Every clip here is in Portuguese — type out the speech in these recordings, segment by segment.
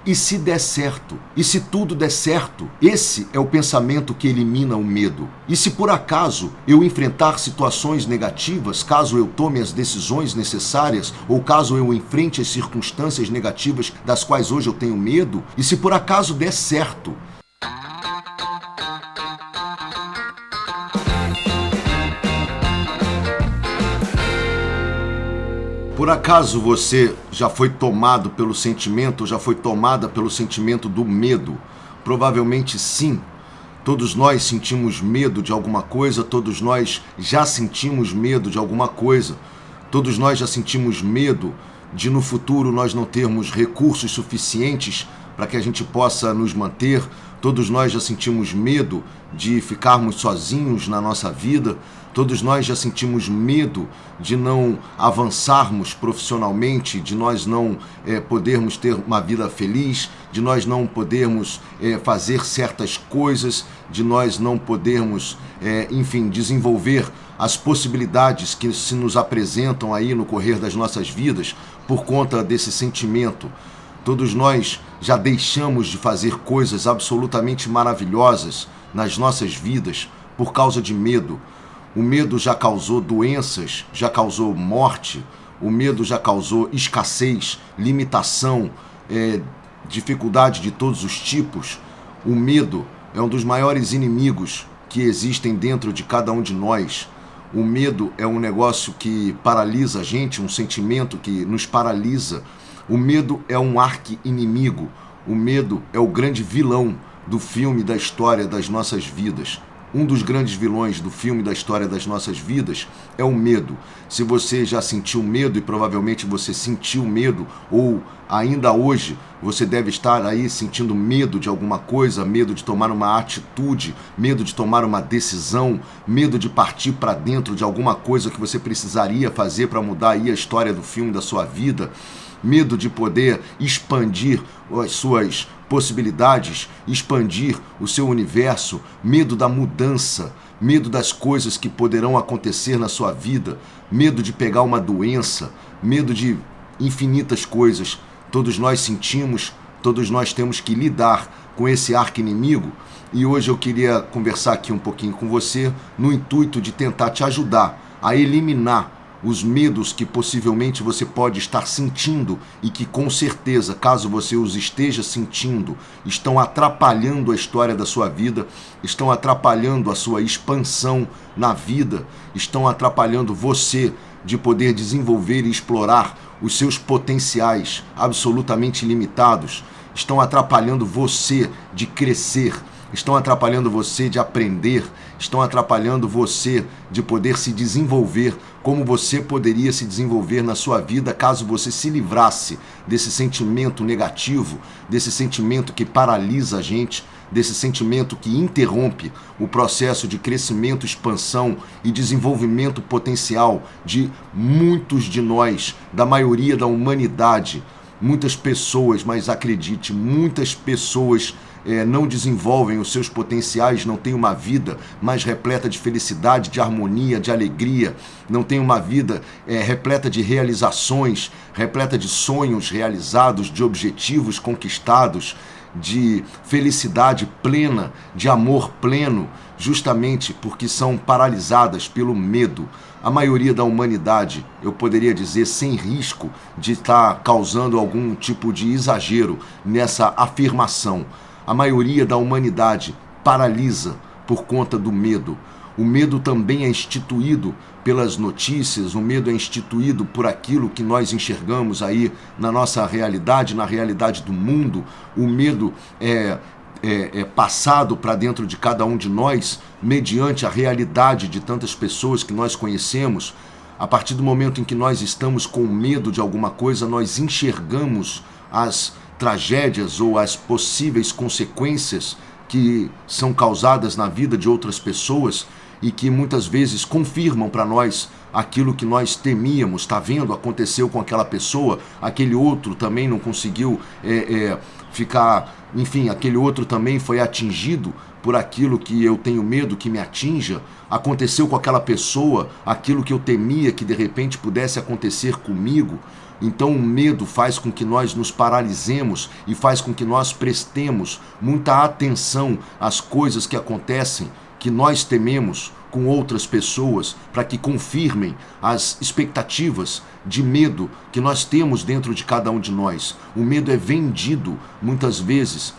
E se der certo? E se tudo der certo? Esse é o pensamento que elimina o medo. E se por acaso eu enfrentar situações negativas, caso eu tome as decisões necessárias, ou caso eu enfrente as circunstâncias negativas das quais hoje eu tenho medo, e se por acaso der certo? Por acaso você já foi tomado pelo sentimento, já foi tomada pelo sentimento do medo? Provavelmente sim. Todos nós sentimos medo de alguma coisa, todos nós já sentimos medo de alguma coisa. Todos nós já sentimos medo de no futuro nós não termos recursos suficientes para que a gente possa nos manter. Todos nós já sentimos medo de ficarmos sozinhos na nossa vida. Todos nós já sentimos medo de não avançarmos profissionalmente, de nós não podermos ter uma vida feliz, de nós não podermos fazer certas coisas, de nós não podermos, enfim, desenvolver as possibilidades que se nos apresentam aí no correr das nossas vidas por conta desse sentimento. Todos nós já deixamos de fazer coisas absolutamente maravilhosas nas nossas vidas por causa de medo. O medo já causou doenças, já causou morte, o medo já causou escassez, limitação, dificuldade de todos os tipos. O medo é um dos maiores inimigos que existem dentro de cada um de nós. O medo é um negócio que paralisa a gente, um sentimento que nos paralisa. O medo é um arqui-inimigo. O medo é o grande vilão do filme da história das nossas vidas. Um dos grandes vilões do filme da história das nossas vidas é o medo. Se você já sentiu medo, e provavelmente você sentiu medo, ou ainda hoje você deve estar aí sentindo medo de alguma coisa, medo de tomar uma atitude, medo de tomar uma decisão, medo de partir para dentro de alguma coisa que você precisaria fazer para mudar aí a história do filme da sua vida, medo de poder expandir as suas possibilidades, expandir o seu universo, medo da mudança, medo das coisas que poderão acontecer na sua vida, medo de pegar uma doença, medo de infinitas coisas. Todos nós sentimos, todos nós temos que lidar com esse arqui-inimigo, e hoje eu queria conversar aqui um pouquinho com você no intuito de tentar te ajudar a eliminar os medos que possivelmente você pode estar sentindo e que com certeza, caso você os esteja sentindo, estão atrapalhando a história da sua vida, estão atrapalhando a sua expansão na vida, estão atrapalhando você de poder desenvolver e explorar os seus potenciais absolutamente limitados, estão atrapalhando você de crescer, estão atrapalhando você de aprender, estão atrapalhando você de poder se desenvolver como você poderia se desenvolver na sua vida caso você se livrasse desse sentimento negativo, desse sentimento que paralisa a gente, desse sentimento que interrompe o processo de crescimento, expansão e desenvolvimento potencial de muitos de nós, da maioria da humanidade. Muitas pessoas, mas acredite, muitas pessoas não desenvolvem os seus potenciais, não têm uma vida mais repleta de felicidade, de harmonia, de alegria, não têm uma vida repleta de realizações, repleta de sonhos realizados, de objetivos conquistados, de felicidade plena, de amor pleno, justamente porque são paralisadas pelo medo. A maioria da humanidade, eu poderia dizer sem risco de estar causando algum tipo de exagero nessa afirmação. A maioria da humanidade paralisa por conta do medo. O medo também é instituído pelas notícias, o medo é instituído por aquilo que nós enxergamos aí na nossa realidade, na realidade do mundo. O medo é passado para dentro de cada um de nós mediante a realidade de tantas pessoas que nós conhecemos. A partir do momento em que nós estamos com medo de alguma coisa, nós enxergamos as tragédias ou as possíveis consequências que são causadas na vida de outras pessoas e que muitas vezes confirmam para nós aquilo que nós temíamos. Tá vendo? Aconteceu com aquela pessoa, aquele outro também não conseguiu ficar, enfim, aquele outro também foi atingido por aquilo que eu tenho medo que me atinja, aconteceu com aquela pessoa aquilo que eu temia que de repente pudesse acontecer comigo. Então o medo faz com que nós nos paralisemos e faz com que nós prestemos muita atenção às coisas que acontecem, que nós tememos com outras pessoas, para que confirmem as expectativas de medo que nós temos dentro de cada um de nós. O medo é vendido muitas vezes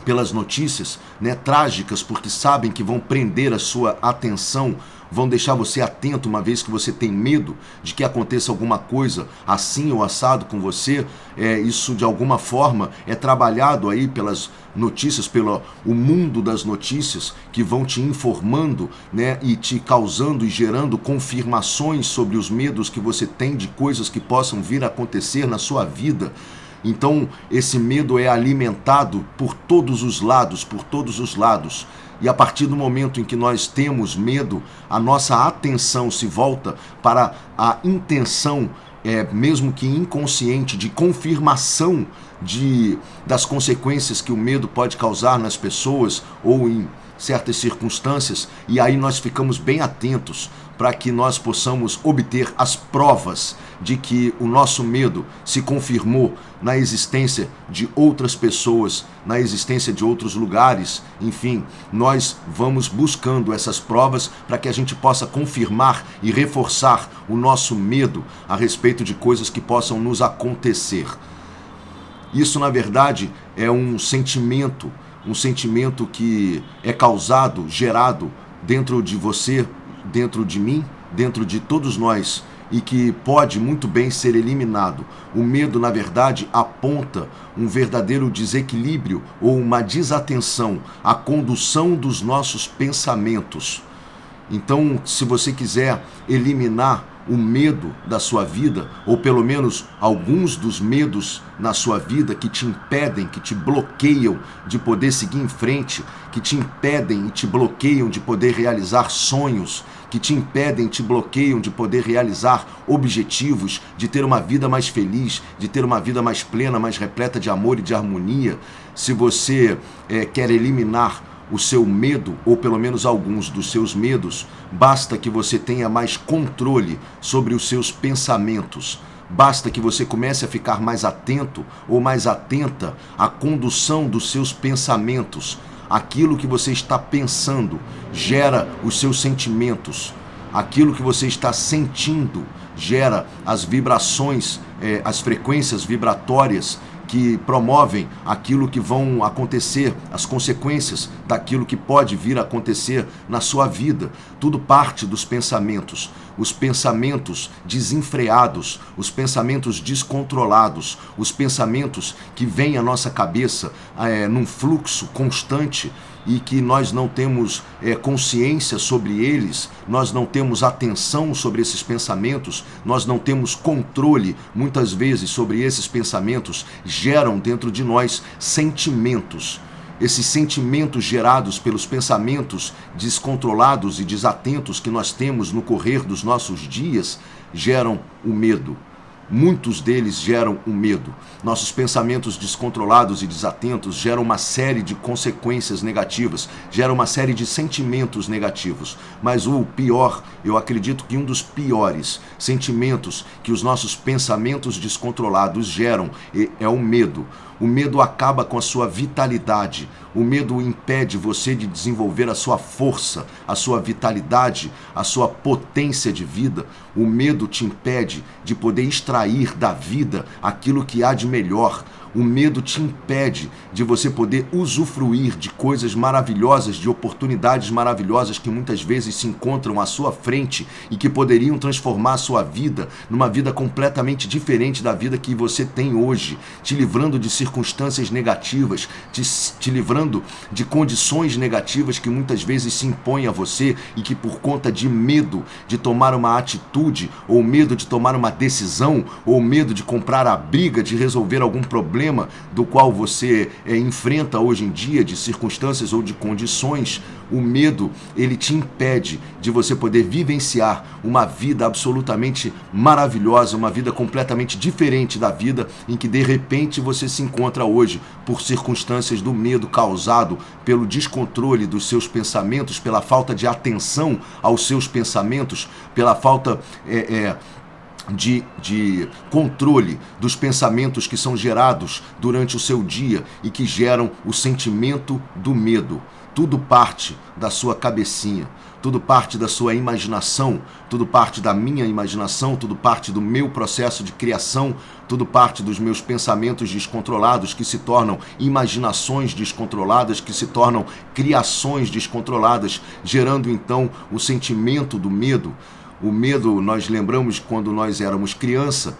pelas notícias, trágicas, porque sabem que vão prender a sua atenção, vão deixar você atento, uma vez que você tem medo de que aconteça alguma coisa assim ou assado com você. Isso de alguma forma é trabalhado aí pelas notícias, pelo o mundo das notícias, que vão te informando, e te causando e gerando confirmações sobre os medos que você tem de coisas que possam vir a acontecer na sua vida. Então, esse medo é alimentado por todos os lados. E a partir do momento em que nós temos medo, a nossa atenção se volta para a intenção, mesmo que inconsciente, de confirmação das consequências que o medo pode causar nas pessoas ou em certas circunstâncias, e aí nós ficamos bem atentos para que nós possamos obter as provas de que o nosso medo se confirmou na existência de outras pessoas, na existência de outros lugares. Enfim, nós vamos buscando essas provas para que a gente possa confirmar e reforçar o nosso medo a respeito de coisas que possam nos acontecer. Isso, na verdade, é um sentimento que é causado, gerado dentro de você, dentro de mim, dentro de todos nós, e que pode muito bem ser eliminado. O medo, na verdade, aponta um verdadeiro desequilíbrio ou uma desatenção à condução dos nossos pensamentos. Então, se você quiser eliminar o medo da sua vida, ou pelo menos alguns dos medos na sua vida que te impedem, que te bloqueiam de poder seguir em frente, que te impedem e te bloqueiam de poder realizar sonhos, que te impedem, te bloqueiam de poder realizar objetivos, de ter uma vida mais feliz, de ter uma vida mais plena, mais repleta de amor e de harmonia. Se você quer eliminar o seu medo, ou pelo menos alguns dos seus medos, basta que você tenha mais controle sobre os seus pensamentos. Basta que você comece a ficar mais atento ou mais atenta à condução dos seus pensamentos. Aquilo que você está pensando gera os seus sentimentos. Aquilo que você está sentindo gera as vibrações, as frequências vibratórias que promovem aquilo que vão acontecer, as consequências daquilo que pode vir a acontecer na sua vida. Tudo parte dos pensamentos. Os pensamentos desenfreados, os pensamentos descontrolados, os pensamentos que vêm à nossa cabeça num fluxo constante e que nós não temos consciência sobre eles, nós não temos atenção sobre esses pensamentos, nós não temos controle muitas vezes sobre esses pensamentos, geram dentro de nós sentimentos. Esses sentimentos gerados pelos pensamentos descontrolados e desatentos que nós temos no correr dos nossos dias geram o medo. Muitos deles geram o medo. Nossos pensamentos descontrolados e desatentos geram uma série de consequências negativas, geram uma série de sentimentos negativos. Mas o pior, eu acredito que um dos piores sentimentos que os nossos pensamentos descontrolados geram é o medo. O medo acaba com a sua vitalidade. O medo impede você de desenvolver a sua força, a sua vitalidade, a sua potência de vida. O medo te impede de poder extrair da vida aquilo que há de melhor. O medo te impede de você poder usufruir de coisas maravilhosas, de oportunidades maravilhosas que muitas vezes se encontram à sua frente e que poderiam transformar a sua vida numa vida completamente diferente da vida que você tem hoje, te livrando de circunstâncias negativas, te livrando de condições negativas que muitas vezes se impõem a você e que por conta de medo de tomar uma atitude, ou medo de tomar uma decisão, ou medo de comprar a briga, de resolver algum problema, problema do qual você enfrenta hoje em dia, de circunstâncias ou de condições, o medo, ele te impede de você poder vivenciar uma vida absolutamente maravilhosa, uma vida completamente diferente da vida em que de repente você se encontra hoje por circunstâncias do medo causado pelo descontrole dos seus pensamentos, pela falta de atenção aos seus pensamentos, pela falta de controle dos pensamentos que são gerados durante o seu dia e que geram o sentimento do medo. Tudo parte da sua cabecinha, tudo parte da sua imaginação, tudo parte da minha imaginação, tudo parte do meu processo de criação, tudo parte dos meus pensamentos descontrolados que se tornam imaginações descontroladas, que se tornam criações descontroladas, gerando então o sentimento do medo. O medo, nós lembramos quando nós éramos criança,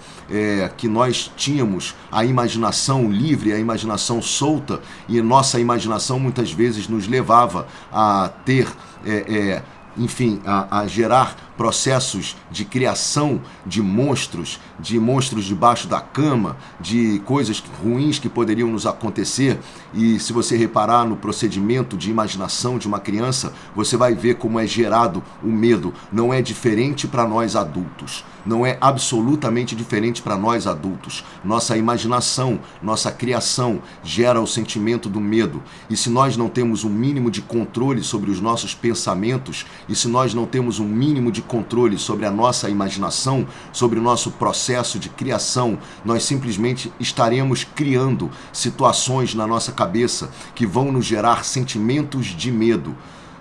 que nós tínhamos a imaginação livre, a imaginação solta, e nossa imaginação muitas vezes nos levava a ter, a gerar processos de criação de monstros debaixo da cama, de coisas ruins que poderiam nos acontecer. E se você reparar no procedimento de imaginação de uma criança, você vai ver como é gerado o medo. Não é diferente para nós adultos. Não é absolutamente diferente para nós adultos. Nossa imaginação, nossa criação gera o sentimento do medo. E se nós não temos um mínimo de controle sobre os nossos pensamentos, e se nós não temos um mínimo de controle sobre a nossa imaginação, sobre o nosso processo de criação, nós simplesmente estaremos criando situações na nossa cabeça que vão nos gerar sentimentos de medo.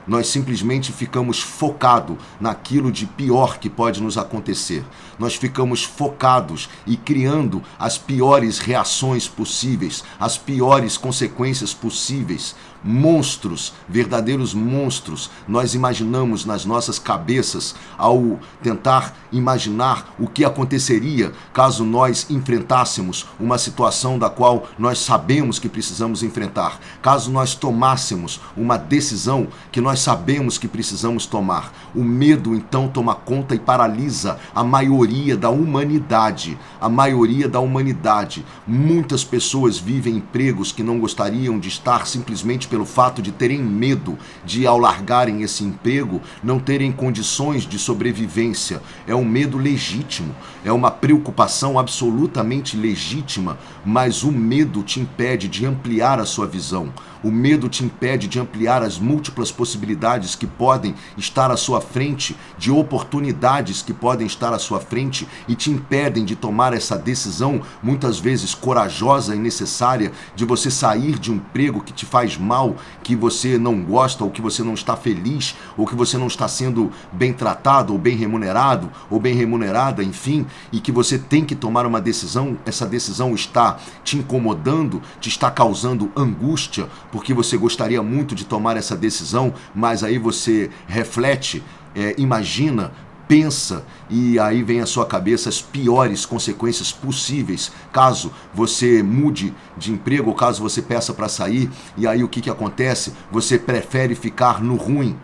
Nós simplesmente ficamos focados naquilo de pior que pode nos acontecer. Nós ficamos focados e criando as piores reações possíveis, as piores consequências possíveis. Monstros, verdadeiros monstros, nós imaginamos nas nossas cabeças ao tentar imaginar o que aconteceria caso nós enfrentássemos uma situação da qual nós sabemos que precisamos enfrentar, caso nós tomássemos uma decisão que nós sabemos que precisamos tomar. O medo então toma conta e paralisa a maioria da humanidade. A maioria da humanidade. Muitas pessoas vivem empregos que não gostariam de estar simplesmente pelo fato de terem medo de, ao largarem esse emprego, não terem condições de sobrevivência. É um medo legítimo, é uma preocupação absolutamente legítima, mas o medo te impede de ampliar a sua visão. O medo te impede de ampliar as múltiplas possibilidades que podem estar à sua frente, de oportunidades que podem estar à sua frente e te impedem de tomar essa decisão, muitas vezes corajosa e necessária, de você sair de um emprego que te faz mal, que você não gosta, ou que você não está feliz, ou que você não está sendo bem tratado, ou bem remunerado, ou bem remunerada, enfim, e que você tem que tomar uma decisão. Essa decisão está te incomodando, te está causando angústia, porque você gostaria muito de tomar essa decisão, mas aí você reflete, imagina, pensa, e aí vem à sua cabeça as piores consequências possíveis caso você mude de emprego ou caso você peça para sair. E aí o que acontece? Você prefere ficar no ruim.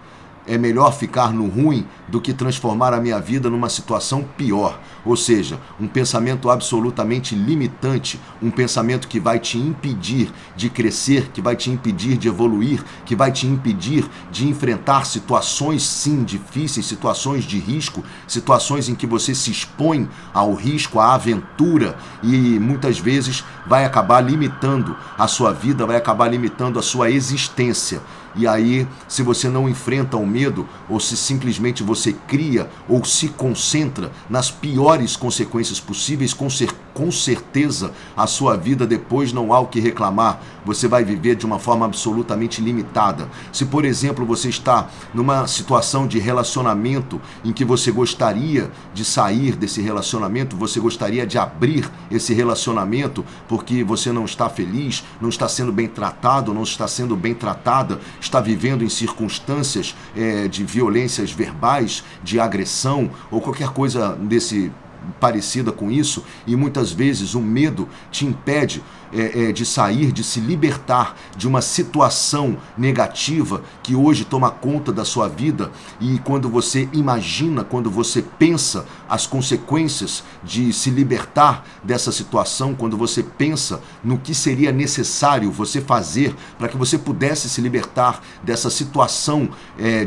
É melhor ficar no ruim do que transformar a minha vida numa situação pior. Ou seja, um pensamento absolutamente limitante, um pensamento que vai te impedir de crescer, que vai te impedir de evoluir, que vai te impedir de enfrentar situações, sim, difíceis, situações de risco, situações em que você se expõe ao risco, à aventura, e muitas vezes vai acabar limitando a sua vida, vai acabar limitando a sua existência. E aí, se você não enfrenta o medo, ou se simplesmente você cria ou se concentra nas piores consequências possíveis, com certeza a sua vida depois não há o que reclamar. Você vai viver de uma forma absolutamente limitada. Se, por exemplo, você está numa situação de relacionamento em que você gostaria de sair desse relacionamento, você gostaria de abrir esse relacionamento porque você não está feliz, não está sendo bem tratado, não está sendo bem tratada, está vivendo em circunstâncias de violências verbais, de agressão ou qualquer coisa parecida com isso, e muitas vezes o medo te impede de sair, de se libertar de uma situação negativa que hoje toma conta da sua vida, e quando você imagina, quando você pensa as consequências de se libertar dessa situação, quando você pensa no que seria necessário você fazer para que você pudesse se libertar dessa situação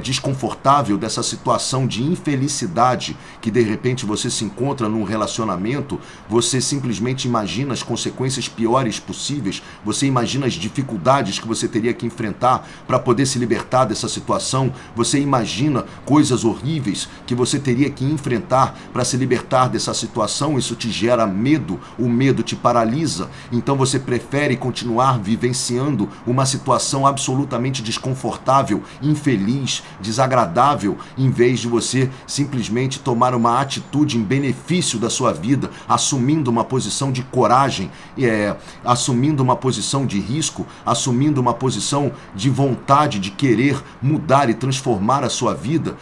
desconfortável, dessa situação de infelicidade que de repente você se encontra num relacionamento, você simplesmente imagina as consequências piores possíveis, você imagina as dificuldades que você teria que enfrentar para poder se libertar dessa situação, você imagina coisas horríveis que você teria que enfrentar para se libertar dessa situação. Isso te gera medo, o medo te paralisa, então você prefere continuar vivenciando uma situação absolutamente desconfortável, infeliz, desagradável, em vez de você simplesmente tomar uma atitude em benefício da sua vida, assumindo uma posição de coragem, assumindo uma posição de risco, assumindo uma posição de vontade de querer mudar e transformar a sua vida,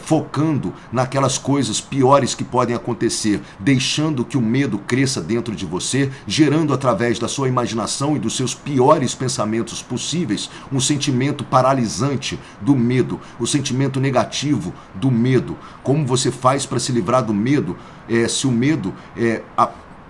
focando naquelas coisas piores que podem acontecer, deixando que o medo cresça dentro de você, gerando através da sua imaginação e dos seus piores pensamentos possíveis um sentimento paralisante do medo, o sentimento negativo do medo. Como você faz para se livrar do medo? Se o medo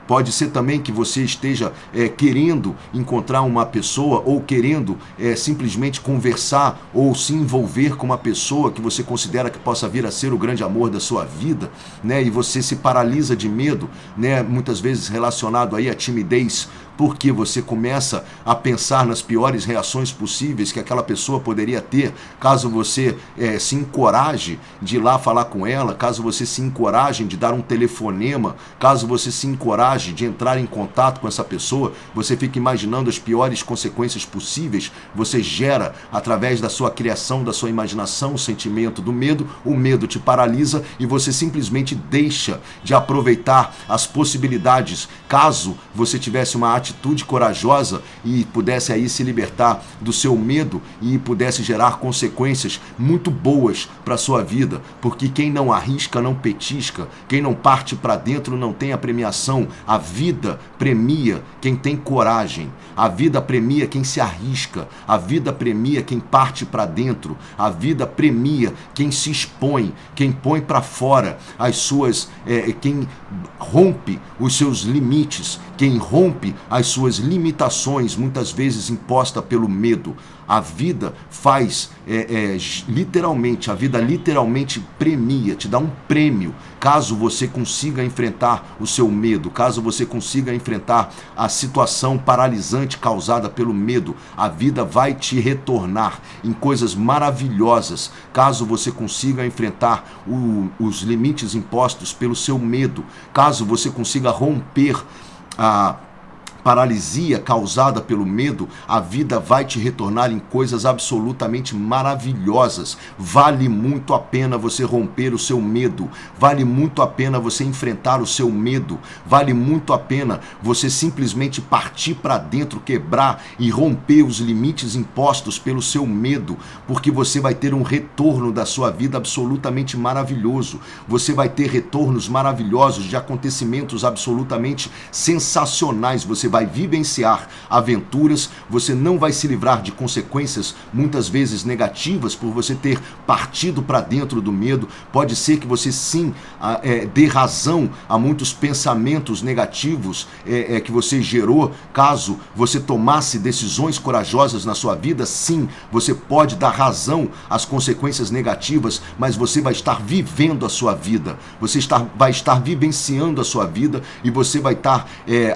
pode ser também que você esteja querendo encontrar uma pessoa, ou querendo simplesmente conversar ou se envolver com uma pessoa que você considera que possa vir a ser o grande amor da sua vida, né? E você se paralisa de medo, né? Muitas vezes relacionado aí à timidez, porque você começa a pensar nas piores reações possíveis que aquela pessoa poderia ter, caso você se encoraje de ir lá falar com ela, caso você se encoraje de dar um telefonema, caso você se encoraje de entrar em contato com essa pessoa, você fica imaginando as piores consequências possíveis, você gera, através da sua criação, da sua imaginação, o sentimento do medo, o medo te paralisa e você simplesmente deixa de aproveitar as possibilidades, caso você tivesse uma atitude corajosa e pudesse aí se libertar do seu medo e pudesse gerar consequências muito boas para a sua vida, porque quem não arrisca não petisca, quem não parte para dentro não tem a premiação. A vida premia quem tem coragem, a vida premia quem se arrisca, a vida premia quem parte para dentro, a vida premia quem se expõe, quem põe para fora as suas, quem rompe os seus limites, quem rompe as suas limitações, muitas vezes imposta pelo medo. A vida faz, literalmente, a vida literalmente premia, te dá um prêmio, caso você consiga enfrentar o seu medo, caso você consiga enfrentar a situação paralisante causada pelo medo. A vida vai te retornar em coisas maravilhosas, caso você consiga enfrentar os limites impostos pelo seu medo, caso você consiga romper a paralisia causada pelo medo. A vida vai te retornar em coisas absolutamente maravilhosas. Vale muito a pena você romper o seu medo, vale muito a pena você enfrentar o seu medo, vale muito a pena você simplesmente partir para dentro, quebrar e romper os limites impostos pelo seu medo, porque você vai ter um retorno da sua vida absolutamente maravilhoso. Você vai ter retornos maravilhosos de acontecimentos absolutamente sensacionais. Você vai vivenciar aventuras, você não vai se livrar de consequências muitas vezes negativas por você ter partido para dentro do medo. Pode ser que você sim dê razão a muitos pensamentos negativos que você gerou, caso você tomasse decisões corajosas na sua vida. Sim, você pode dar razão às consequências negativas, mas você vai estar vivendo a sua vida, você vai estar vivenciando a sua vida, e você vai estar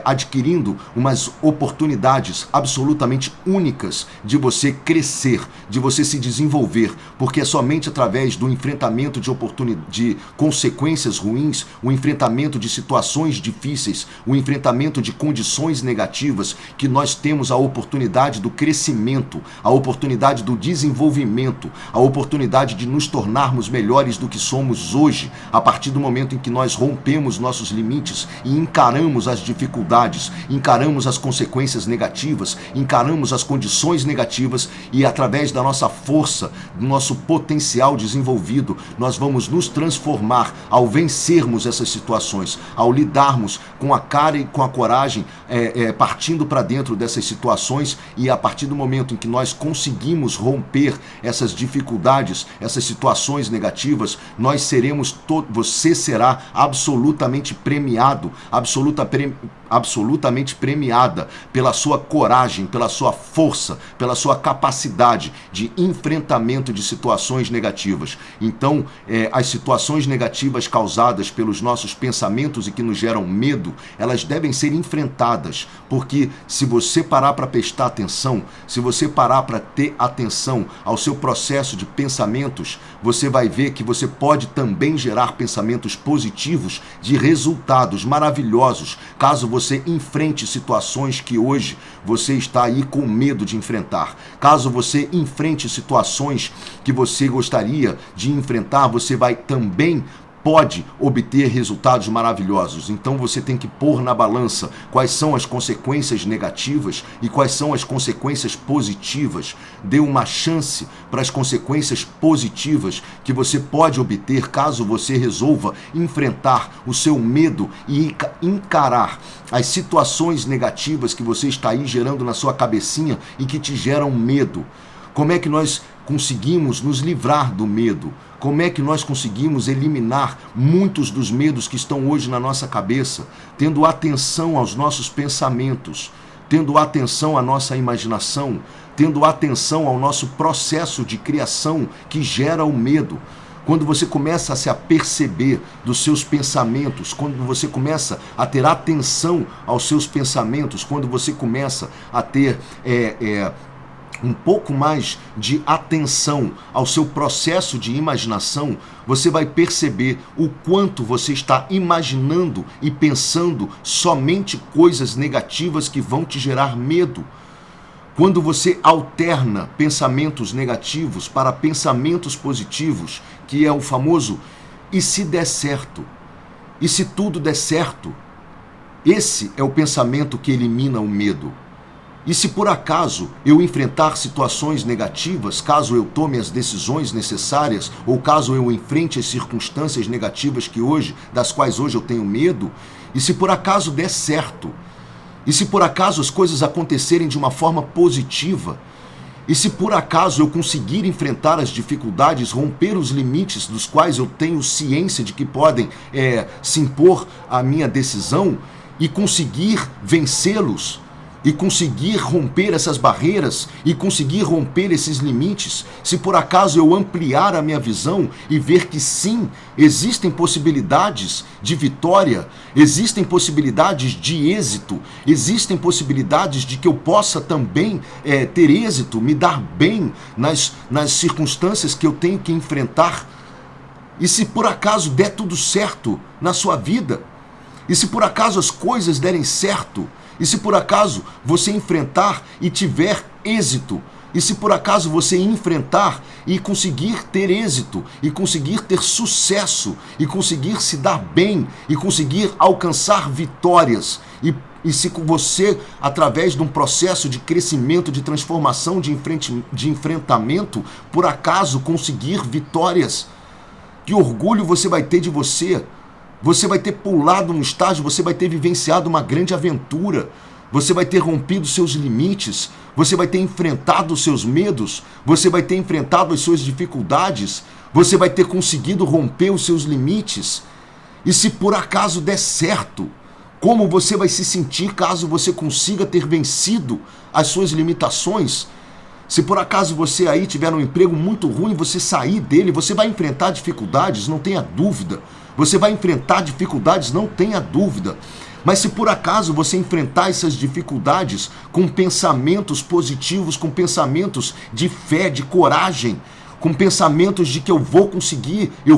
adquirindo umas oportunidades absolutamente únicas de você crescer, de você se desenvolver, porque é somente através do enfrentamento de consequências ruins, o enfrentamento de situações difíceis, o enfrentamento de condições negativas, que nós temos a oportunidade do crescimento, a oportunidade do desenvolvimento, a oportunidade de nos tornarmos melhores do que somos hoje, a partir do momento em que nós rompemos nossos limites e encaramos as dificuldades, encaramos encaramos as consequências negativas, encaramos as condições negativas e através da nossa força, do nosso potencial desenvolvido, nós vamos nos transformar ao vencermos essas situações, ao lidarmos com a cara e com a coragem, partindo para dentro dessas situações, e a partir do momento em que nós conseguimos romper essas dificuldades, essas situações negativas, nós seremos, você será absolutamente premiado, absolutamente premiada pela sua coragem, pela sua força, pela sua capacidade de enfrentamento de situações negativas. Então, as situações negativas causadas pelos nossos pensamentos e que nos geram medo, elas devem ser enfrentadas, porque se você parar para prestar atenção, se você parar para ter atenção ao seu processo de pensamentos, você vai ver que você pode também gerar pensamentos positivos de resultados maravilhosos, caso você enfrente situações que hoje você está aí com medo de enfrentar. Caso você enfrente situações que você gostaria de enfrentar, você vai também pode obter resultados maravilhosos. Então você tem que pôr na balança quais são as consequências negativas e quais são as consequências positivas. Dê uma chance para as consequências positivas que você pode obter caso você resolva enfrentar o seu medo e encarar as situações negativas que você está aí gerando na sua cabecinha e que te geram medo. Como é que nós conseguimos nos livrar do medo? Como é que nós conseguimos eliminar muitos dos medos que estão hoje na nossa cabeça? Tendo atenção aos nossos pensamentos, tendo atenção à nossa imaginação, tendo atenção ao nosso processo de criação que gera o medo. Quando você começa a se aperceber dos seus pensamentos, quando você começa a ter atenção aos seus pensamentos, quando você começa a ter um pouco mais de atenção ao seu processo de imaginação, você vai perceber o quanto você está imaginando e pensando somente coisas negativas que vão te gerar medo. Quando você alterna pensamentos negativos para pensamentos positivos, que é o famoso "e se der certo?", "e se tudo der certo?", esse é o pensamento que elimina o medo. E se por acaso eu enfrentar situações negativas, caso eu tome as decisões necessárias, ou caso eu enfrente as circunstâncias negativas das quais hoje eu tenho medo, e se por acaso der certo, e se por acaso as coisas acontecerem de uma forma positiva, e se por acaso eu conseguir enfrentar as dificuldades, romper os limites dos quais eu tenho ciência de que podem se impor à minha decisão, e conseguir vencê-los, e conseguir romper essas barreiras, e conseguir romper esses limites, se por acaso eu ampliar a minha visão e ver que sim, existem possibilidades de vitória, existem possibilidades de êxito, existem possibilidades de que eu possa também ter êxito, me dar bem nas circunstâncias que eu tenho que enfrentar, e se por acaso der tudo certo na sua vida, e se por acaso as coisas derem certo, e se por acaso você enfrentar e tiver êxito, e se por acaso você enfrentar e conseguir ter êxito, e conseguir ter sucesso, e conseguir se dar bem, e conseguir alcançar vitórias, e se você, através de um processo de crescimento, de transformação, de enfrentamento, por acaso conseguir vitórias, que orgulho você vai ter de você. Você vai ter pulado um estágio, você vai ter vivenciado uma grande aventura, você vai ter rompido seus limites, você vai ter enfrentado os seus medos, você vai ter enfrentado as suas dificuldades, você vai ter conseguido romper os seus limites. E se por acaso der certo, como você vai se sentir caso você consiga ter vencido as suas limitações? Se por acaso você aí tiver um emprego muito ruim, você sair dele, você vai enfrentar dificuldades, não tenha dúvida. Você vai enfrentar dificuldades, não tenha dúvida. Mas se por acaso você enfrentar essas dificuldades com pensamentos positivos, com pensamentos de fé, de coragem, com pensamentos de que eu vou conseguir, eu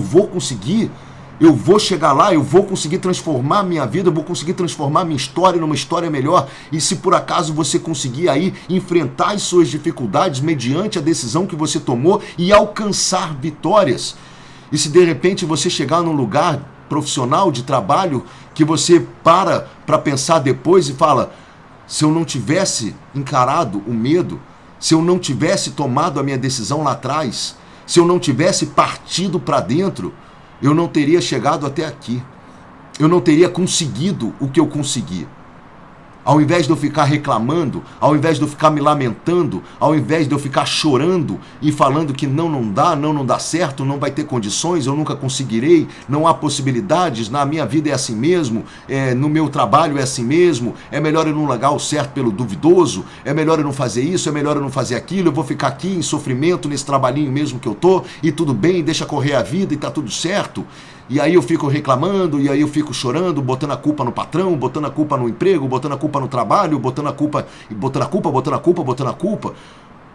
vou chegar lá, eu vou conseguir transformar minha vida, eu vou conseguir transformar minha história numa história melhor. E se por acaso você conseguir aí enfrentar as suas dificuldades mediante a decisão que você tomou e alcançar vitórias. E se de repente você chegar num lugar profissional de trabalho que você para pensar depois e fala: se eu não tivesse encarado o medo, se eu não tivesse tomado a minha decisão lá atrás, se eu não tivesse partido para dentro, eu não teria chegado até aqui. Eu não teria conseguido o que eu consegui. Ao invés de eu ficar reclamando, ao invés de eu ficar me lamentando, ao invés de eu ficar chorando e falando que não dá certo, não vai ter condições, eu nunca conseguirei, não há possibilidades, na minha vida é assim mesmo, no meu trabalho é assim mesmo, é melhor eu não largar o certo pelo duvidoso, é melhor eu não fazer isso, é melhor eu não fazer aquilo, eu vou ficar aqui em sofrimento, nesse trabalhinho mesmo que eu tô, e tudo bem, deixa correr a vida e tá tudo certo. E aí eu fico reclamando, e aí eu fico chorando, botando a culpa no patrão, botando a culpa no emprego, botando a culpa no trabalho, botando a culpa.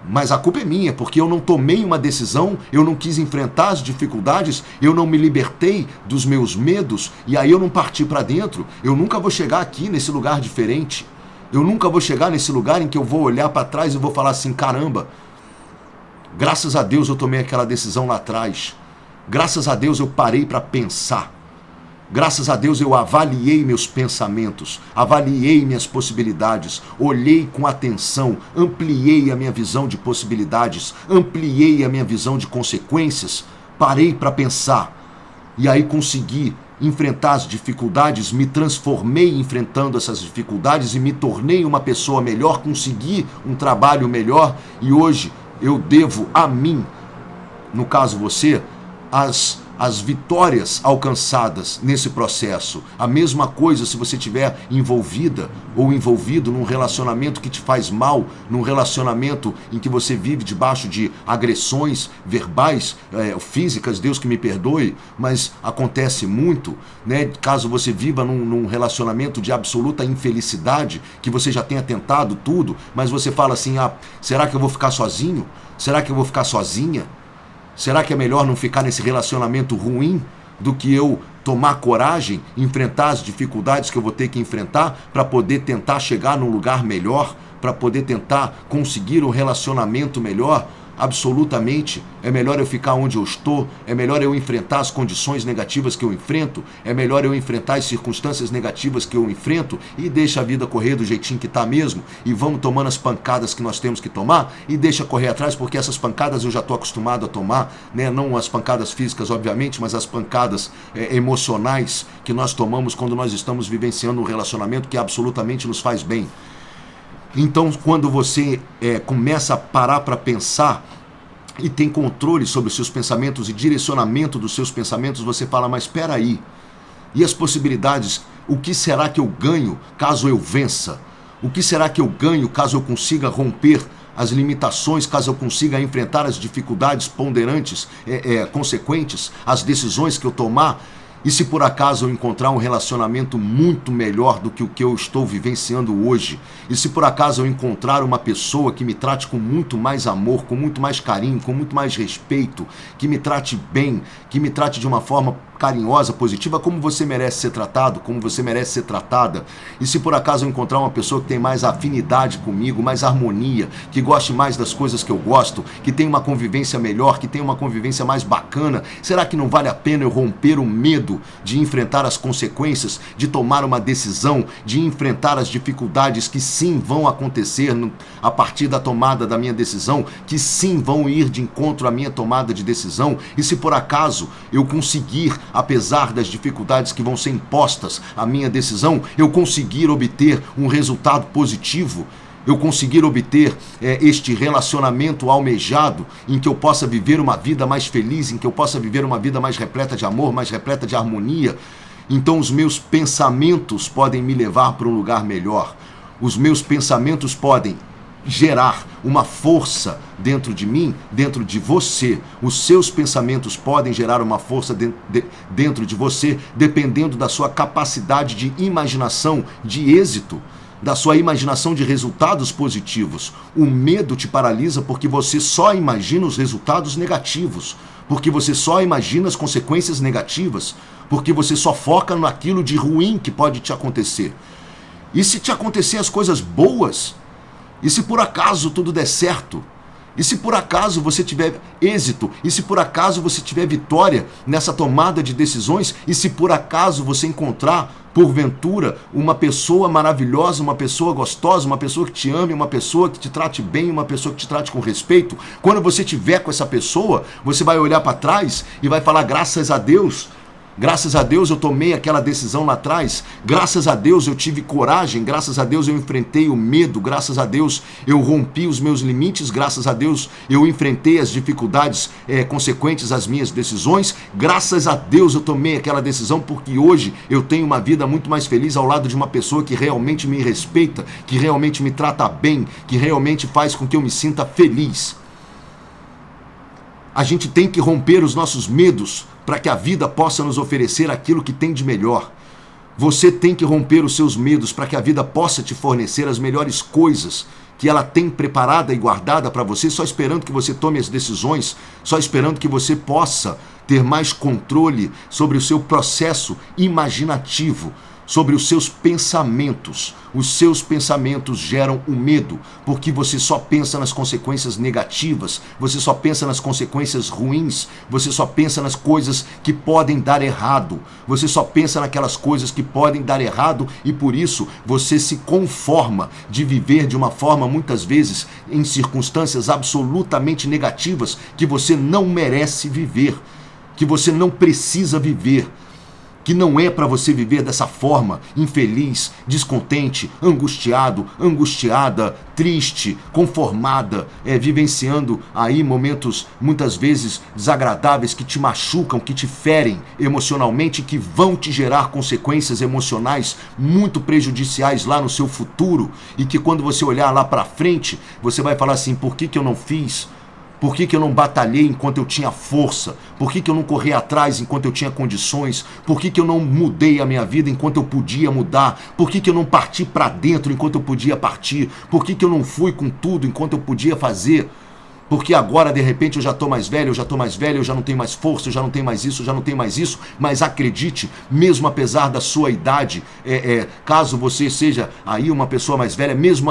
Mas a culpa é minha, porque eu não tomei uma decisão, eu não quis enfrentar as dificuldades, eu não me libertei dos meus medos, e aí eu não parti para dentro. Eu nunca vou chegar aqui nesse lugar diferente. Eu nunca vou chegar nesse lugar em que eu vou olhar para trás e vou falar assim, caramba, graças a Deus eu tomei aquela decisão lá atrás. Graças a Deus eu parei para pensar. Graças a Deus eu avaliei meus pensamentos, avaliei minhas possibilidades, olhei com atenção, ampliei a minha visão de possibilidades, ampliei a minha visão de consequências, parei para pensar. E aí consegui enfrentar as dificuldades, me transformei enfrentando essas dificuldades e me tornei uma pessoa melhor, consegui um trabalho melhor e hoje eu devo a mim, no caso você, as vitórias alcançadas nesse processo. A mesma coisa se você estiver envolvida ou envolvido num relacionamento que te faz mal, num relacionamento em que você vive debaixo de agressões verbais, físicas, Deus que me perdoe, mas acontece muito, né? Caso você viva num relacionamento de absoluta infelicidade, que você já tenha tentado tudo, mas você fala assim, será que eu vou ficar sozinho? Será que eu vou ficar sozinha? Será que é melhor não ficar nesse relacionamento ruim do que eu tomar coragem, enfrentar as dificuldades que eu vou ter que enfrentar para poder tentar chegar num lugar melhor, para poder tentar conseguir um relacionamento melhor? Absolutamente, é melhor eu ficar onde eu estou, é melhor eu enfrentar as condições negativas que eu enfrento, é melhor eu enfrentar as circunstâncias negativas que eu enfrento e deixa a vida correr do jeitinho que tá mesmo e vamos tomando as pancadas que nós temos que tomar e deixa correr atrás, porque essas pancadas eu já estou acostumado a tomar, né? Não as pancadas físicas, obviamente, mas as pancadas emocionais que nós tomamos quando nós estamos vivenciando um relacionamento que absolutamente nos faz bem. Então, quando você começa a parar para pensar e tem controle sobre os seus pensamentos e direcionamento dos seus pensamentos, você fala, mas espera aí, e as possibilidades, o que será que eu ganho caso eu vença? O que será que eu ganho caso eu consiga romper as limitações, caso eu consiga enfrentar as dificuldades ponderantes, consequentes, as decisões que eu tomar? E se por acaso eu encontrar um relacionamento muito melhor do que o que eu estou vivenciando hoje? E se por acaso eu encontrar uma pessoa que me trate com muito mais amor, com muito mais carinho, com muito mais respeito, que me trate bem, que me trate de uma forma carinhosa, positiva, como você merece ser tratado, como você merece ser tratada? E se por acaso eu encontrar uma pessoa que tem mais afinidade comigo, mais harmonia, que goste mais das coisas que eu gosto, que tem uma convivência melhor, que tem uma convivência mais bacana, será que não vale a pena eu romper o medo de enfrentar as consequências, de tomar uma decisão, de enfrentar as dificuldades que sim vão acontecer a partir da tomada da minha decisão, que sim vão ir de encontro à minha tomada de decisão? E se por acaso eu conseguir, apesar das dificuldades que vão ser impostas à minha decisão, eu conseguir obter um resultado positivo, eu conseguir obter este relacionamento almejado, em que eu possa viver uma vida mais feliz, em que eu possa viver uma vida mais repleta de amor, mais repleta de harmonia, então os meus pensamentos podem me levar para um lugar melhor. Os meus pensamentos podem gerar uma força dentro de mim, dentro de você. Os seus pensamentos podem gerar uma força dentro de você, dependendo da sua capacidade de imaginação, de êxito, da sua imaginação de resultados positivos. O medo te paralisa porque você só imagina os resultados negativos, porque você só imagina as consequências negativas, porque você só foca naquilo de ruim que pode te acontecer. E se te acontecer as coisas boas, e se por acaso tudo der certo, E se por acaso você tiver êxito, e se por acaso você tiver vitória nessa tomada de decisões, e se por acaso você encontrar, porventura, uma pessoa maravilhosa, uma pessoa gostosa, uma pessoa que te ame, uma pessoa que te trate bem, uma pessoa que te trate com respeito, quando você tiver com essa pessoa, você vai olhar para trás e vai falar: graças a Deus eu tomei aquela decisão lá atrás, graças a Deus eu tive coragem, graças a Deus eu enfrentei o medo, graças a Deus eu rompi os meus limites, graças a Deus eu enfrentei as dificuldades consequentes às minhas decisões, graças a Deus eu tomei aquela decisão, porque hoje eu tenho uma vida muito mais feliz ao lado de uma pessoa que realmente me respeita, que realmente me trata bem, que realmente faz com que eu me sinta feliz. A gente tem que romper os nossos medos para que a vida possa nos oferecer aquilo que tem de melhor. Você tem que romper os seus medos para que a vida possa te fornecer as melhores coisas que ela tem preparada e guardada para você, só esperando que você tome as decisões, só esperando que você possa ter mais controle sobre o seu processo imaginativo, sobre os seus pensamentos. Os seus pensamentos geram o medo, porque você só pensa nas consequências negativas, você só pensa nas consequências ruins, você só pensa nas coisas que podem dar errado, você só pensa naquelas coisas que podem dar errado, e por isso você se conforma de viver de uma forma, muitas vezes, em circunstâncias absolutamente negativas, que você não merece viver, que você não precisa viver, que não é para você viver dessa forma, infeliz, descontente, angustiado, angustiada, triste, conformada, vivenciando aí momentos muitas vezes desagradáveis que te machucam, que te ferem emocionalmente, que vão te gerar consequências emocionais muito prejudiciais lá no seu futuro, e que quando você olhar lá para frente, você vai falar assim: por que eu não fiz? Por que eu não batalhei enquanto eu tinha força? Por que eu não corri atrás enquanto eu tinha condições? Por que eu não mudei a minha vida enquanto eu podia mudar? Por que eu não parti para dentro enquanto eu podia partir? Por que eu não fui com tudo enquanto eu podia fazer? Porque agora, de repente, eu já estou mais velho, eu já não tenho mais força, eu já não tenho mais isso, eu já não tenho mais isso. Mas acredite, mesmo apesar da sua idade, caso você seja aí uma pessoa mais velha, mesmo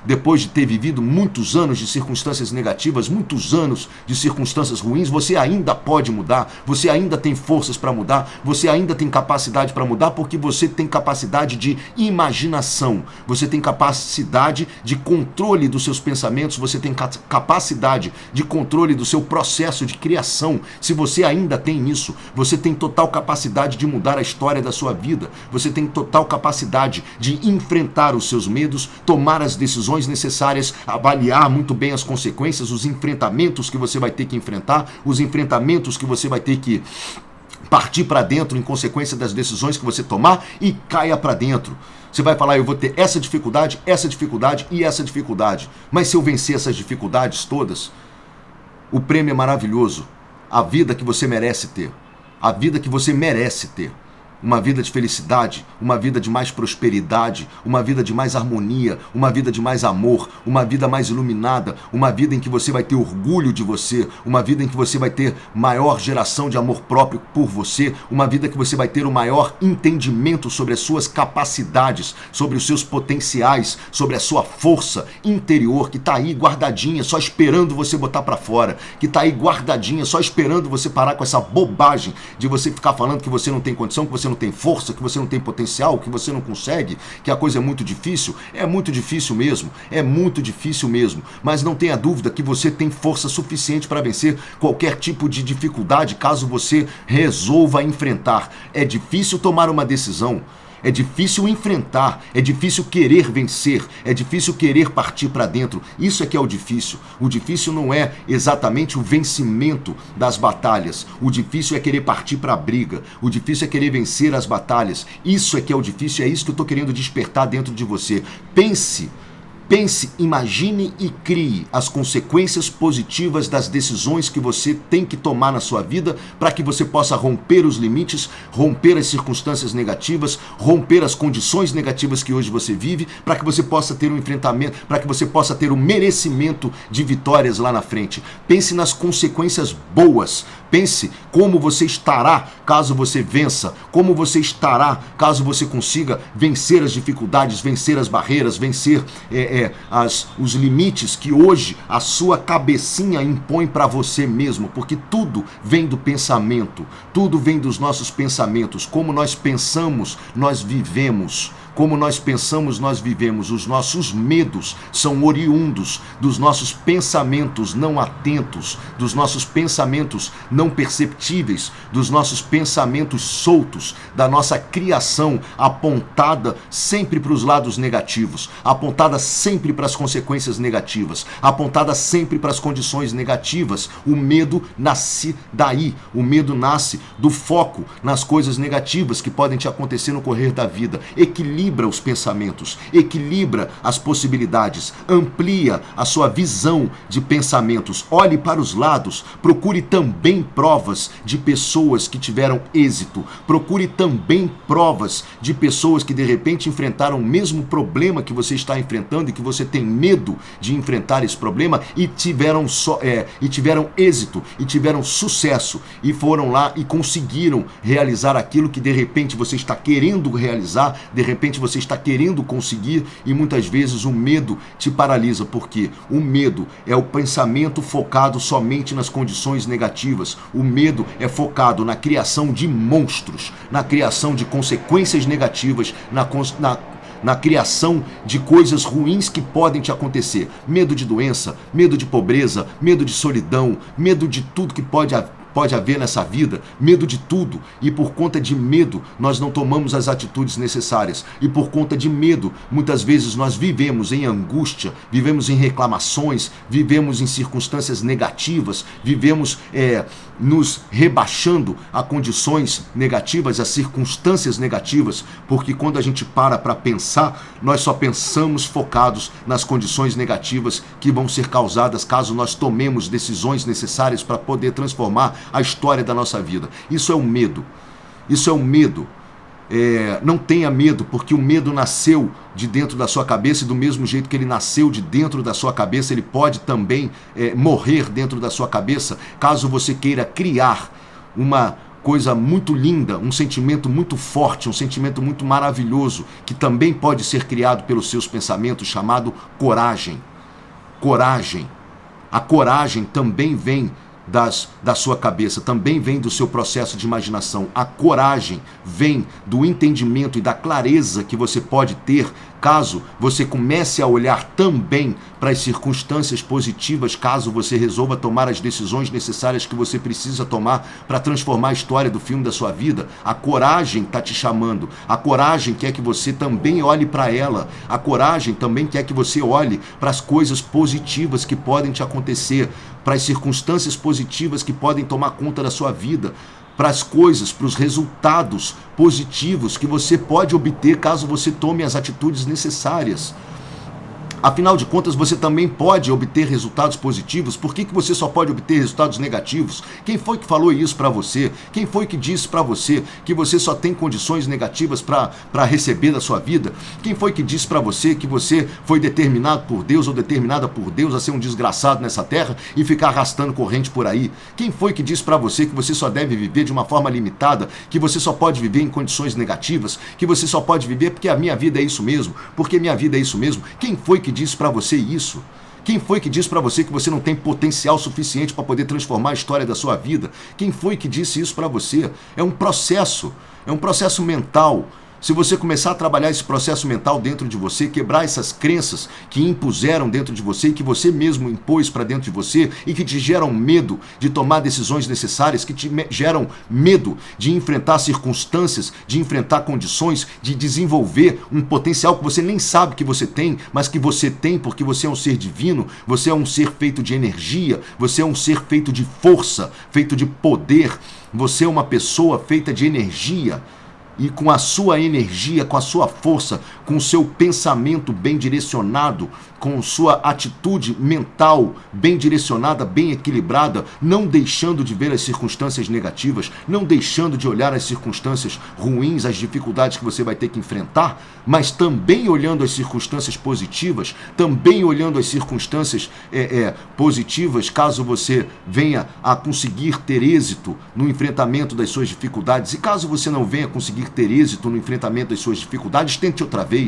depois de ter vivido muitos anos de circunstâncias negativas, muitos anos de circunstâncias ruins, você ainda pode mudar, você ainda tem forças para mudar, você ainda tem capacidade para mudar, porque você tem capacidade de imaginação, você tem capacidade de controle dos seus pensamentos, você tem capacidade de controle do seu processo de criação. Se você ainda tem isso, você tem total capacidade de mudar a história da sua vida, você tem total capacidade de enfrentar os seus medos, tomar as decisões necessárias, avaliar muito bem as consequências, os enfrentamentos que você vai ter que enfrentar, os enfrentamentos que você vai ter que partir para dentro em consequência das decisões que você tomar, e caia para dentro. Você vai falar: eu vou ter essa dificuldade e essa dificuldade. Mas se eu vencer essas dificuldades todas, o prêmio é maravilhoso. A vida que você merece ter. A vida que você merece ter. Uma vida de felicidade, uma vida de mais prosperidade, uma vida de mais harmonia, uma vida de mais amor, uma vida mais iluminada, uma vida em que você vai ter orgulho de você, uma vida em que você vai ter maior geração de amor próprio por você, uma vida que você vai ter o maior entendimento sobre as suas capacidades, sobre os seus potenciais, sobre a sua força interior, que está aí guardadinha, só esperando você botar para fora, que está aí guardadinha, só esperando você parar com essa bobagem de você ficar falando que você não tem condição, que você não tem força, que você não tem potencial, que você não consegue, que a coisa é muito difícil. É muito difícil mesmo, mas não tenha dúvida que você tem força suficiente para vencer qualquer tipo de dificuldade, caso você resolva enfrentar. É difícil tomar uma decisão, é difícil enfrentar, é difícil querer vencer, é difícil querer partir para dentro. Isso é que é o difícil. O difícil não é exatamente o vencimento das batalhas. O difícil é querer partir para a briga. O difícil é querer vencer as batalhas. Isso é que é o difícil, é isso que eu estou querendo despertar dentro de você. Pense, imagine e crie as consequências positivas das decisões que você tem que tomar na sua vida, para que você possa romper os limites, romper as circunstâncias negativas, romper as condições negativas que hoje você vive, para que você possa ter um enfrentamento, para que você possa ter o merecimento de vitórias lá na frente. Pense nas consequências boas, Pense como você estará caso você vença, como você estará caso você consiga vencer as dificuldades, vencer as barreiras, vencer os limites que hoje a sua cabecinha impõe para você mesmo, porque tudo vem do pensamento, tudo vem dos nossos pensamentos. Como nós pensamos, nós vivemos. Como nós pensamos, nós vivemos. Os nossos medos são oriundos dos nossos pensamentos não atentos, dos nossos pensamentos não perceptíveis, dos nossos pensamentos soltos, da nossa criação apontada sempre para os lados negativos, apontada sempre para as consequências negativas, apontada sempre para as condições negativas. O medo nasce daí. O medo nasce do foco nas coisas negativas que podem te acontecer no correr da vida. Equilibra os pensamentos, equilibra as possibilidades, amplia a sua visão de pensamentos, olhe para os lados, procure também provas de pessoas que tiveram êxito, procure também provas de pessoas que de repente enfrentaram o mesmo problema que você está enfrentando e que você tem medo de enfrentar esse problema e tiveram êxito, e tiveram sucesso, e foram lá e conseguiram realizar aquilo que de repente você está querendo realizar, de repente você está querendo conseguir, e muitas vezes o medo te paralisa, porque o medo é o pensamento focado somente nas condições negativas. O medo é focado na criação de monstros, na criação de consequências negativas, na criação de coisas ruins que podem te acontecer. Medo de doença, medo de pobreza, medo de solidão, medo de tudo que pode haver nessa vida, medo de tudo, e por conta de medo nós não tomamos as atitudes necessárias, e por conta de medo muitas vezes nós vivemos em angústia, vivemos em reclamações, vivemos em circunstâncias negativas, vivemos nos rebaixando a condições negativas, a circunstâncias negativas, porque quando a gente para pensar, nós só pensamos focados nas condições negativas que vão ser causadas caso nós tomemos decisões necessárias para poder transformar a história da nossa vida. Isso é um medo. Isso é um medo. Não tenha medo, porque o medo nasceu de dentro da sua cabeça, e do mesmo jeito que ele nasceu de dentro da sua cabeça, ele pode também morrer dentro da sua cabeça, caso você queira criar uma coisa muito linda, um sentimento muito forte, um sentimento muito maravilhoso, que também pode ser criado pelos seus pensamentos, chamado coragem. Coragem. A coragem também vem da sua cabeça, também vem do seu processo de imaginação. A coragem vem do entendimento e da clareza que você pode ter caso você comece a olhar também para as circunstâncias positivas, caso você resolva tomar as decisões necessárias que você precisa tomar para transformar a história do filme da sua vida. A coragem está te chamando, a coragem quer que você também olhe para ela, a coragem também quer que você olhe para as coisas positivas que podem te acontecer, para as circunstâncias positivas que podem tomar conta da sua vida, para as coisas, para os resultados positivos que você pode obter caso você tome as atitudes necessárias. Afinal de contas, você também pode obter resultados positivos. Por que você só pode obter resultados negativos? Quem foi que falou isso para você? Quem foi que disse para você que você só tem condições negativas para receber da sua vida? Quem foi que disse para você que você foi determinado por Deus ou determinada por Deus a ser um desgraçado nessa terra e ficar arrastando corrente por aí? Quem foi que disse para você que você só deve viver de uma forma limitada, que você só pode viver em condições negativas, que você só pode viver porque a minha vida é isso mesmo, porque minha vida é isso mesmo? Quem foi que disse para você isso? Quem foi que disse para você que você não tem potencial suficiente para poder transformar a história da sua vida? Quem foi que disse isso para você? É um processo mental. Se você começar a trabalhar esse processo mental dentro de você, quebrar essas crenças que impuseram dentro de você e que você mesmo impôs para dentro de você e que te geram medo de tomar decisões necessárias, que te geram medo de enfrentar circunstâncias, de enfrentar condições, de desenvolver um potencial que você nem sabe que você tem, mas que você tem porque você é um ser divino, você é um ser feito de energia, você é um ser feito de força, feito de poder, você é uma pessoa feita de energia. E com a sua energia, com a sua força, com o seu pensamento bem direcionado, com sua atitude mental bem direcionada, bem equilibrada, não deixando de ver as circunstâncias negativas, não deixando de olhar as circunstâncias ruins, as dificuldades que você vai ter que enfrentar, mas também olhando as circunstâncias positivas, também olhando as circunstâncias positivas, caso você venha a conseguir ter êxito no enfrentamento das suas dificuldades. E caso você não venha conseguir ter êxito no enfrentamento das suas dificuldades, tente outra vez,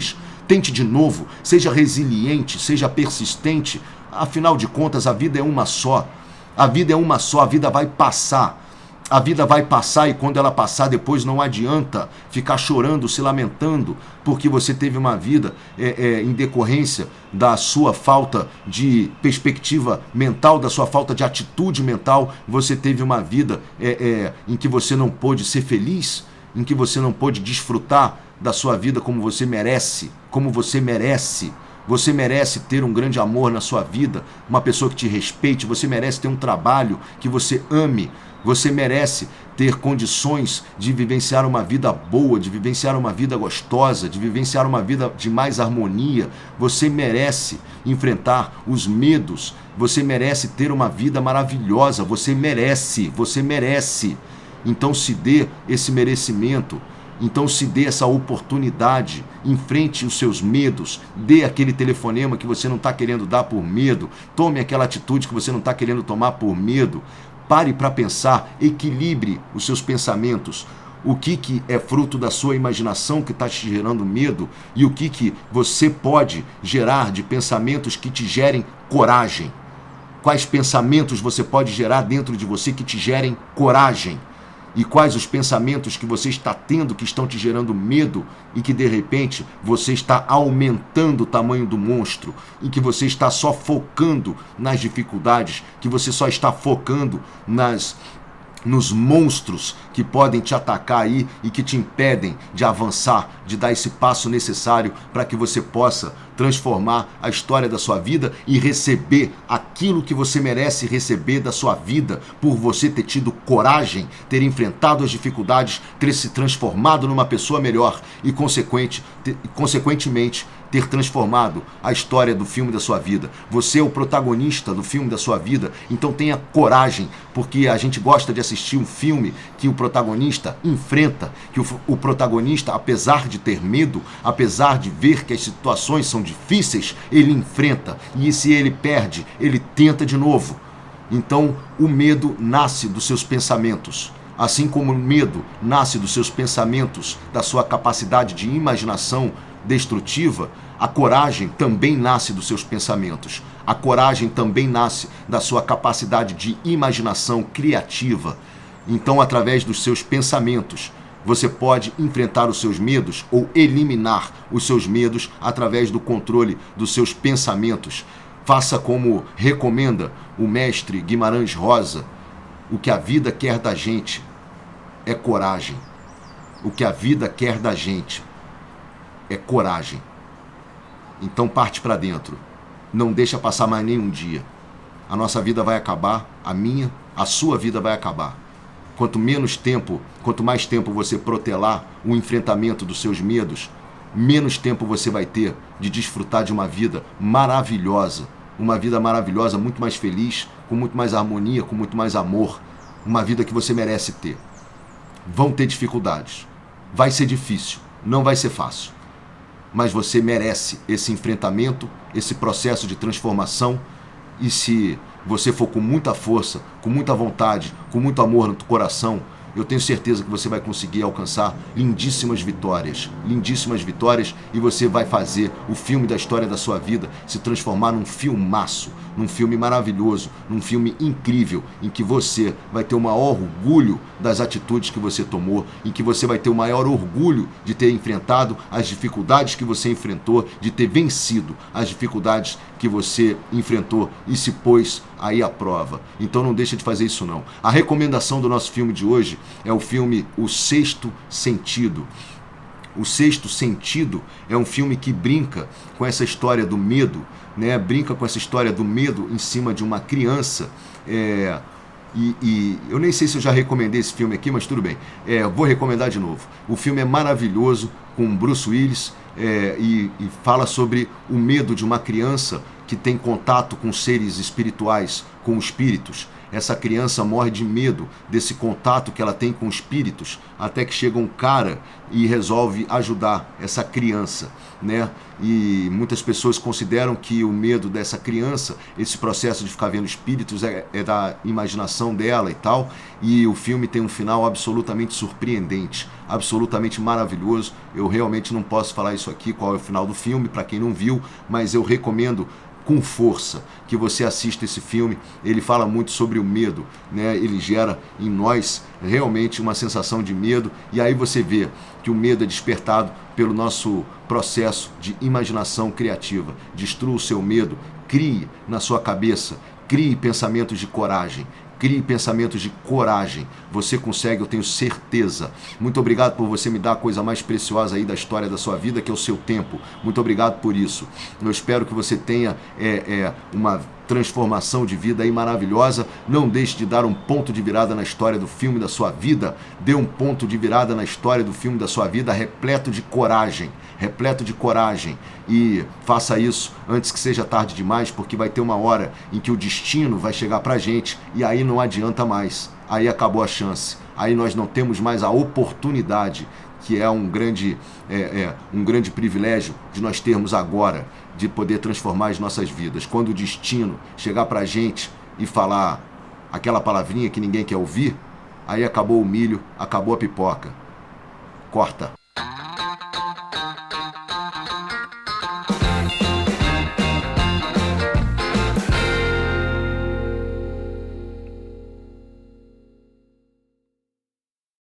tente de novo, seja resiliente, seja persistente. Afinal de contas, a vida é uma só. A vida é uma só, a vida vai passar. A vida vai passar e quando ela passar, depois não adianta ficar chorando, se lamentando, porque você teve uma vida em decorrência da sua falta de perspectiva mental, da sua falta de atitude mental. Você teve uma vida em que você não pôde ser feliz, em que você não pôde desfrutar da sua vida como você merece, como você merece. Você merece ter um grande amor na sua vida, uma pessoa que te respeite, você merece ter um trabalho que você ame, você merece ter condições de vivenciar uma vida boa, de vivenciar uma vida gostosa, de vivenciar uma vida de mais harmonia. Você merece enfrentar os medos, você merece ter uma vida maravilhosa, você merece. Então se dê esse merecimento. Então se dê essa oportunidade, enfrente os seus medos, dê aquele telefonema que você não está querendo dar por medo, tome aquela atitude que você não está querendo tomar por medo, pare para pensar, equilibre os seus pensamentos, o que é fruto da sua imaginação que está te gerando medo e o que você pode gerar de pensamentos que te gerem coragem. Quais pensamentos você pode gerar dentro de você que te gerem coragem? E quais os pensamentos que você está tendo que estão te gerando medo e que de repente você está aumentando o tamanho do monstro, em que você está só focando nas dificuldades, que você só está focando nos monstros que podem te atacar aí e que te impedem de avançar, de dar esse passo necessário para que você possa transformar a história da sua vida e receber aquilo que você merece receber da sua vida, por você ter tido coragem, ter enfrentado as dificuldades, ter se transformado numa pessoa melhor e consequentemente ter transformado a história do filme da sua vida. Você é o protagonista do filme da sua vida, então tenha coragem, porque a gente gosta de assistir um filme que o protagonista enfrenta, que o protagonista, apesar de ter medo, apesar de ver que as situações são difíceis, ele enfrenta, e se ele perde, ele tenta de novo. Então o medo nasce dos seus pensamentos. Assim como o medo nasce dos seus pensamentos, da sua capacidade de imaginação destrutiva, a coragem também nasce dos seus pensamentos. A coragem também nasce da sua capacidade de imaginação criativa. Então, através dos seus pensamentos, você pode enfrentar os seus medos ou eliminar os seus medos através do controle dos seus pensamentos. Faça como recomenda o mestre Guimarães Rosa: o que a vida quer da gente é coragem. O que a vida quer da gente é coragem. Então parte para dentro. Não deixa passar mais nenhum dia. A nossa vida vai acabar, a sua vida vai acabar. Quanto mais tempo você protelar o enfrentamento dos seus medos, menos tempo você vai ter de desfrutar de uma vida maravilhosa. Uma vida maravilhosa, muito mais feliz, com muito mais harmonia, com muito mais amor. Uma vida que você merece ter. Vão ter dificuldades. Vai ser difícil, não vai ser fácil. Mas você merece esse enfrentamento, esse processo de transformação. E se você for com muita força, com muita vontade, com muito amor no coração, eu tenho certeza que você vai conseguir alcançar lindíssimas vitórias, e você vai fazer o filme da história da sua vida se transformar num filmaço, num filme maravilhoso, num filme incrível, em que você vai ter o maior orgulho das atitudes que você tomou, em que você vai ter o maior orgulho de ter enfrentado as dificuldades que você enfrentou, de ter vencido as dificuldades que você enfrentou e se pôs aí à prova. Então não deixa de fazer isso não. A recomendação do nosso filme de hoje é o filme O Sexto Sentido. O Sexto Sentido é um filme que brinca com essa história do medo, né? Brinca com essa história do medo em cima de uma criança. E eu nem sei se eu já recomendei esse filme aqui, mas tudo bem. Vou recomendar de novo. O filme é maravilhoso, com Bruce Willis e fala sobre o medo de uma criança que tem contato com seres espirituais, com espíritos. Essa criança morre de medo desse contato que ela tem com espíritos, até que chega um cara e resolve ajudar essa criança, né? E muitas pessoas consideram que o medo dessa criança, esse processo de ficar vendo espíritos, é da imaginação dela e tal. E o filme tem um final absolutamente surpreendente, absolutamente maravilhoso. Eu realmente não posso falar isso aqui, qual é o final do filme, para quem não viu, mas eu recomendo com força que você assista esse filme. Ele fala muito sobre o medo, né? Ele gera em nós realmente uma sensação de medo, e aí você vê que o medo é despertado pelo nosso processo de imaginação criativa. Destrua o seu medo, crie na sua cabeça, crie pensamentos de coragem. Crie pensamentos de coragem. Você consegue, eu tenho certeza. Muito obrigado por você me dar a coisa mais preciosa aí da história da sua vida, que é o seu tempo. Muito obrigado por isso. Eu espero que você tenha uma transformação de vida aí maravilhosa. Não deixe de dar um ponto de virada na história do filme da sua vida. Dê um ponto de virada na história do filme da sua vida, repleto de coragem. Repleto de coragem. E faça isso antes que seja tarde demais, porque vai ter uma hora em que o destino vai chegar pra gente e aí não adianta mais. Aí acabou a chance. Aí nós não temos mais a oportunidade, que é um grande privilégio de nós termos agora, de poder transformar as nossas vidas. Quando o destino chegar pra gente e falar aquela palavrinha que ninguém quer ouvir, aí acabou o milho, acabou a pipoca. Corta.